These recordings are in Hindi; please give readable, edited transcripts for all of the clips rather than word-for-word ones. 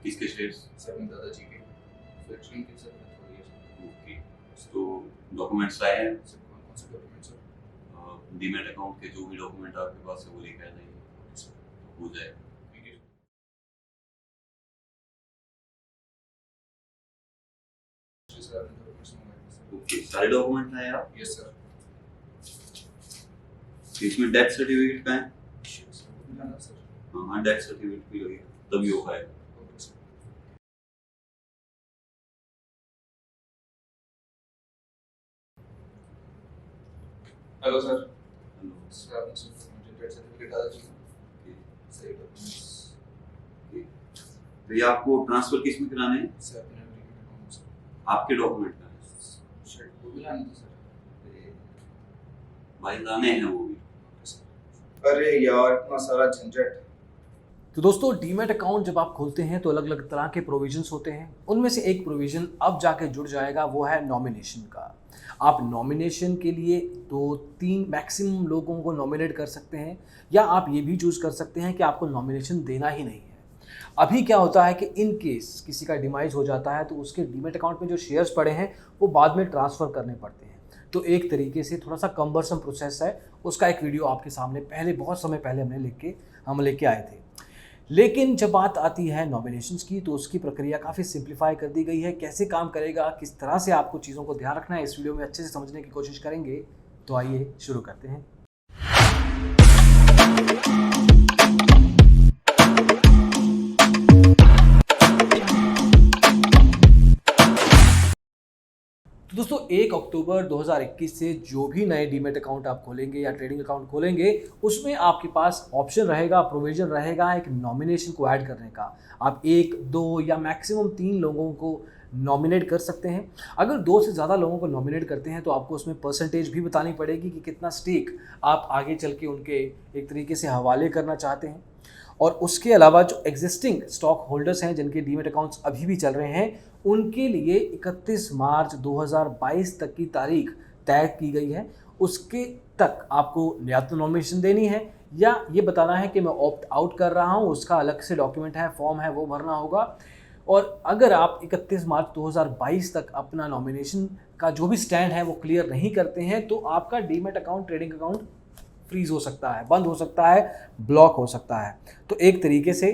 किसके शेयर्स? सर अपने दादाजी के। तो एक्चुअली इनके साथ डेथ हो गई है सर। ओके, तो डॉक्यूमेंट्स लाए हैं? सर कौन कौन से डॉक्यूमेंट सर? डीमैट अकाउंट के जो भी डॉक्यूमेंट आपके पास है वो लेके आ जाइए, ओके सर, हो जाएगा। Thank you. जी सर आपने डॉक्यूमेंट्स मंगवाए थे सर। ओके, सारे डॉक्यूमेंट लाए आप? Yes sir. इसमें डेथ सर्टिफिकेट का है? शिट सर, वो भी लाना सर। हाँ, डेथ सर्टिफिकेट भी लगेगा, तभी हो पाएगा। Okay sir. Hello sir. Hello. Sir आपने सिर्फ मुझे डेथ सर्टिफिकेट दादाजी का ओके, सही डॉक्यूमेंट्स। ओके। तो ये आपको ट्रांसफर किस में कराने हैं? सर अपने डीमैट अकाउंट सर। आपके डॉक्यूमेंट का है? शिट, वो भी लाना था सर। भाई लाने हैं वो भी। Okay sir. अरे यार इतना सारा झंझट। तो दोस्तों डीमैट अकाउंट जब आप खोलते हैं तो अलग अलग तरह के प्रोविजंस होते हैं। उनमें से एक प्रोविजन अब जाके जुड़ जाएगा, वो है नॉमिनेशन का। आप नॉमिनेशन के लिए 2-3 मैक्सिमम लोगों को नॉमिनेट कर सकते हैं, या आप ये भी चूज़ कर सकते हैं कि आपको नॉमिनेशन देना ही नहीं है। अभी क्या होता है कि इन केस किसी का डिमाइज हो जाता है तो उसके डीमैट अकाउंट में जो शेयर्स पड़े हैं वो बाद में ट्रांसफ़र करने पड़ते हैं। तो एक तरीके से थोड़ा सा कम्बरसम प्रोसेस है। उसका एक वीडियो आपके सामने पहले, बहुत समय पहले हम लेके आए थे। लेकिन जब बात आती है नॉमिनेशंस की तो उसकी प्रक्रिया काफ़ी सिंप्लीफाई कर दी गई है। कैसे काम करेगा, किस तरह से आपको चीज़ों को ध्यान रखना है, इस वीडियो में अच्छे से समझने की कोशिश करेंगे। तो आइए शुरू करते हैं। तो दोस्तों 1 अक्टूबर 2021 से जो भी नए डीमैट अकाउंट आप खोलेंगे या ट्रेडिंग अकाउंट खोलेंगे, उसमें आपके पास ऑप्शन रहेगा, प्रोविजन रहेगा एक नॉमिनेशन को ऐड करने का। आप 1, 2 या मैक्सिमम 3 लोगों को नॉमिनेट कर सकते हैं। अगर 2 से ज़्यादा लोगों को नॉमिनेट करते हैं तो आपको उसमें परसेंटेज भी बतानी पड़ेगी कि कितना स्टेक आप आगे चल के उनके एक तरीके से हवाले करना चाहते हैं। और उसके अलावा जो एग्जिस्टिंग स्टॉक होल्डर्स हैं जिनके डीमैट अकाउंट्स अभी भी चल रहे हैं, उनके लिए 31 मार्च 2022 तक की तारीख तय की गई है। उसके तक आपको या तो नॉमिनेशन देनी है या ये बताना है कि मैं ऑप्ट आउट कर रहा हूँ। उसका अलग से डॉक्यूमेंट है, फॉर्म है, वो भरना होगा। और अगर आप 31 मार्च 2022 तक अपना नॉमिनेशन का जो भी स्टैंड है वो क्लियर नहीं करते हैं तो आपका demat account, trading account freeze हो सकता है, बंद हो सकता है, ब्लॉक हो सकता है। तो एक तरीके से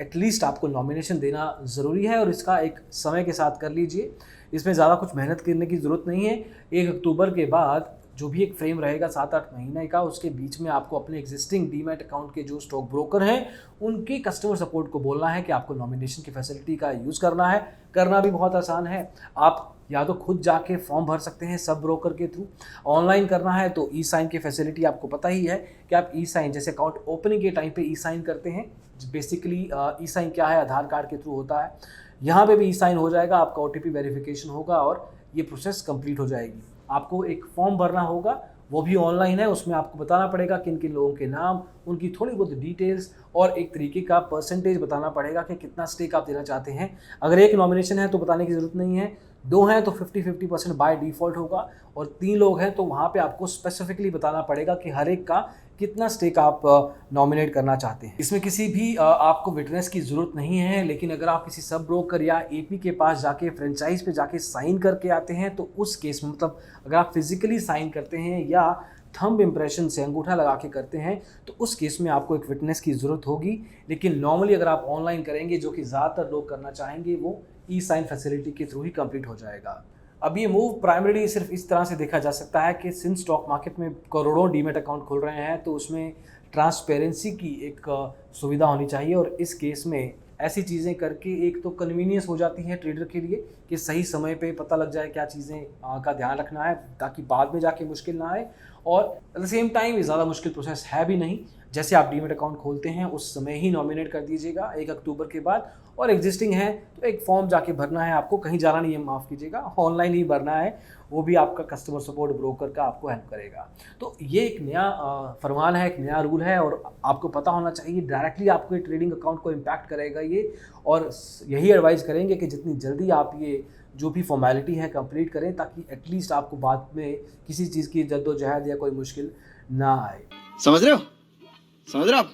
एटलीस्ट आपको नॉमिनेशन देना ज़रूरी है और इसका एक समय के साथ कर लीजिए। इसमें ज़्यादा कुछ मेहनत करने की ज़रूरत नहीं है। 1 अक्टूबर के बाद जो भी एक फ्रेम रहेगा 7-8 महीने का, उसके बीच में आपको अपने एग्जिस्टिंग डीमैट अकाउंट के जो स्टॉक ब्रोकर हैं उनके कस्टमर सपोर्ट को बोलना है कि आपको नॉमिनेशन की फैसिलिटी का यूज़ करना है। करना भी बहुत आसान है। आप या तो खुद जाके फॉर्म भर सकते हैं सब ब्रोकर के थ्रू। ऑनलाइन करना है तो ई साइन की फैसिलिटी आपको पता ही है कि आप ई साइन, जैसे अकाउंट ओपनिंग के टाइम पे ई साइन करते हैं। बेसिकली ई साइन क्या है, आधार कार्ड के थ्रू होता है। यहाँ पे भी ई साइन हो जाएगा, आपका OTP वेरिफिकेशन होगा और ये प्रोसेस कंप्लीट हो जाएगी। आपको एक फॉर्म भरना होगा, वो भी ऑनलाइन है। उसमें आपको बताना पड़ेगा किन किन लोगों के नाम, उनकी थोड़ी बहुत डिटेल्स और एक तरीके का परसेंटेज बताना पड़ेगा कि कितना स्टेक आप देना चाहते हैं। अगर एक नॉमिनेशन है तो बताने की ज़रूरत नहीं है, 2 हैं तो 50-50% बाय डिफ़ॉल्ट होगा, और 3 लोग हैं तो वहाँ पे आपको स्पेसिफिकली बताना पड़ेगा कि हर एक का कितना स्टेक आप नॉमिनेट करना चाहते हैं। इसमें किसी भी आपको विटनेस की ज़रूरत नहीं है। लेकिन अगर आप किसी सब ब्रोकर या AP के पास जाके फ्रेंचाइज पे जाके साइन करके आते हैं तो उस केस में, मतलब अगर आप फिजिकली साइन करते हैं या थंब इम्प्रेशन से अंगूठा लगा के करते हैं तो उस केस में आपको एक विटनेस की ज़रूरत होगी। लेकिन नॉर्मली अगर आप ऑनलाइन करेंगे, जो कि ज़्यादातर लोग करना चाहेंगे, वो ई साइन फैसिलिटी के थ्रू ही कंप्लीट हो जाएगा। अब ये मूव प्राइमरीली सिर्फ इस तरह से देखा जा सकता है कि सिंस स्टॉक मार्केट में करोड़ों डीमैट अकाउंट खुल रहे हैं तो उसमें ट्रांसपेरेंसी की एक सुविधा होनी चाहिए। और इस केस में ऐसी चीज़ें करके एक तो कन्वीनियंस हो जाती है ट्रेडर के लिए कि सही समय पे पता लग जाए क्या चीज़ें का ध्यान रखना है, ताकि बाद में जाके मुश्किल ना आए। और एट द सेम टाइम ये ज़्यादा मुश्किल प्रोसेस है भी नहीं। जैसे आप डीमैट अकाउंट खोलते हैं उस समय ही नॉमिनेट कर दीजिएगा 1 अक्टूबर के बाद। और एग्जिस्टिंग है तो एक फॉर्म जाके भरना है, आपको कहीं जाना नहीं है, माफ़ कीजिएगा, ऑनलाइन ही भरना है। वो भी आपका कस्टमर सपोर्ट ब्रोकर का आपको हेल्प करेगा। तो ये एक नया फरमान है, एक नया रूल है और आपको पता होना चाहिए। डायरेक्टली आपके ट्रेडिंग अकाउंट को इम्पैक्ट करेगा ये। और यही एडवाइस करेंगे कि जितनी जल्दी आप ये जो भी फॉर्मेलिटी है कंप्लीट करें, ताकि एटलीस्ट आपको बाद में किसी चीज़ की जद्दोजहद या कोई मुश्किल ना आए। समझ रहे हो? समझ रहे हो आप?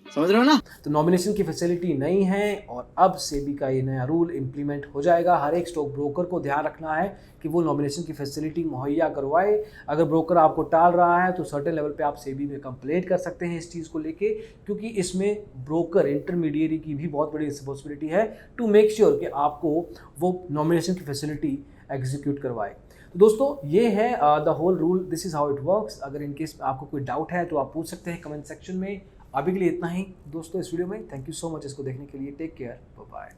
समझ रहे हो ना? तो नॉमिनेशन की फैसिलिटी नहीं है और अब सेबी का ये नया रूल इम्प्लीमेंट हो जाएगा। हर एक स्टॉक ब्रोकर को ध्यान रखना है कि वो नॉमिनेशन की फैसिलिटी मुहैया करवाए। अगर ब्रोकर आपको टाल रहा है तो सर्टेन लेवल पे आप सेबी में कंप्लेंट कर सकते हैं इस चीज़ को लेके, क्योंकि इसमें ब्रोकर इंटरमीडिएरी की भी बहुत बड़ी रिस्पॉन्सिबिलिटी है टू मेक श्योर कि आपको वो नॉमिनेशन की फैसिलिटी एग्जीक्यूट करवाए। तो दोस्तों ये है the whole rule, this is how it works. अगर इनकेस आपको कोई डाउट है तो आप पूछ सकते हैं कमेंट सेक्शन में। अभी के लिए इतना ही दोस्तों इस वीडियो में। थैंक यू सो मच इसको देखने के लिए। Take care, bye bye.